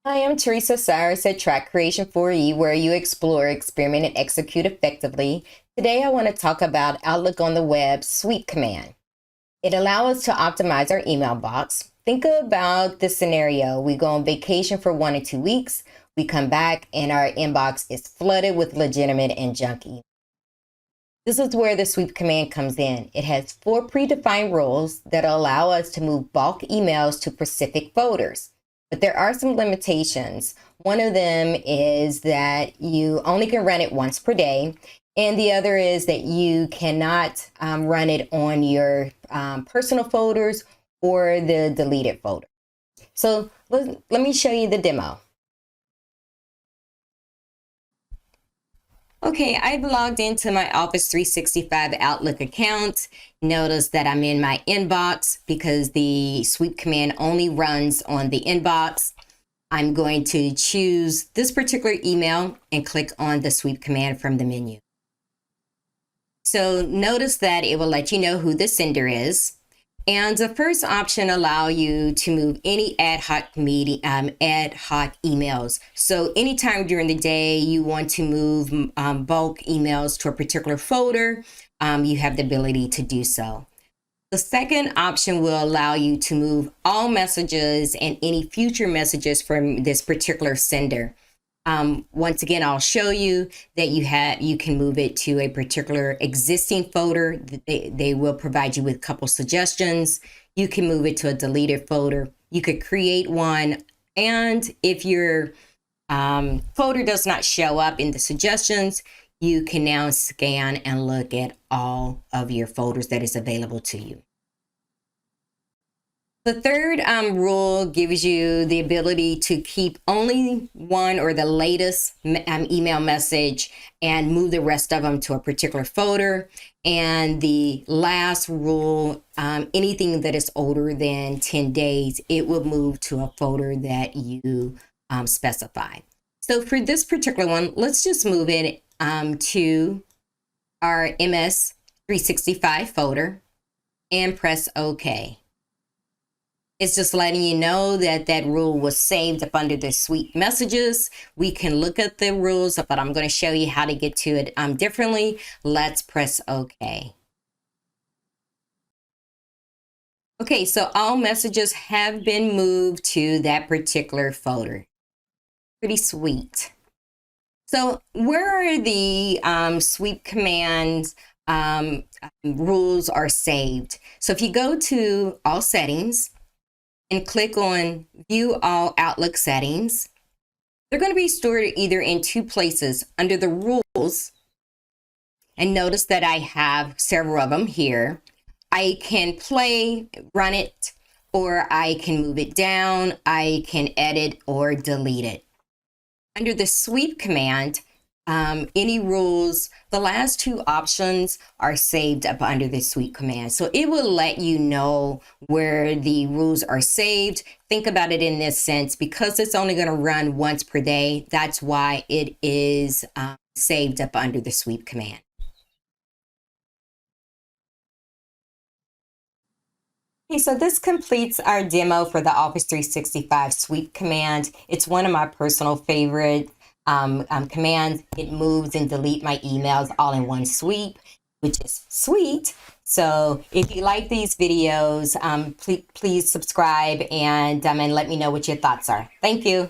Hi, I'm Teresa Cyrus at Track Creation 4E, where you explore, experiment, and execute effectively. Today, I want to talk about Outlook on the Web Sweep Command. It allows us to optimize our email box. Think about this scenario. We go on vacation for 1 or 2 weeks. We come back and our inbox is flooded with legitimate and junk emails. This is where the sweep command comes in. It has 4 predefined rules that allow us to move bulk emails to specific folders. But there are some limitations. One of them is that you only can run it once per day. And the other is that you cannot run it on your personal folders or the deleted folder. So let me show you the demo. Okay, I've logged into my Office 365 Outlook account. Notice that I'm in my inbox because the sweep command only runs on the inbox. I'm going to choose this particular email and click on the sweep command from the menu. So notice that it will let you know who the sender is. And the first option allow you to move any ad hoc emails. So anytime during the day you want to move bulk emails to a particular folder, you have the ability to do so. The second option will allow you to move all messages and any future messages from this particular sender. Once again, I'll show you that you can move it to a particular existing folder. They will provide you with a couple suggestions. You can move it to a deleted folder. You could create one. And if your folder does not show up in the suggestions, you can now scan and look at all of your folders that is available to you. The third rule gives you the ability to keep only one or the latest email message and move the rest of them to a particular folder. And the last rule, anything that is older than 10 days, it will move to a folder that you specify. So for this particular one, let's just move it to our MS 365 folder and press OK. It's just letting you know that that rule was saved up under the sweep messages. We can look at the rules, but I'm going to show you how to get to it differently. Let's press OK. Okay, so all messages have been moved to that particular folder. Pretty sweet. So where are the sweep commands rules are saved? So if you go to all settings, and click on View All Outlook Settings, they're going to be stored either in 2 places under the rules. And notice that I have several of them here. I can run it, or I can move it down. I can edit or delete it. Under the sweep command, any rules, the last 2 options are saved up under the sweep command. So it will let you know where the rules are saved. Think about it in this sense, because it's only going to run once per day. That's why it is saved up under the sweep command. Okay, so this completes our demo for the Office 365 sweep command. It's one of my personal favorite commands. It moves and delete my emails all in one sweep, which is sweet. So if you like these videos, please subscribe and let me know what your thoughts are. Thank you.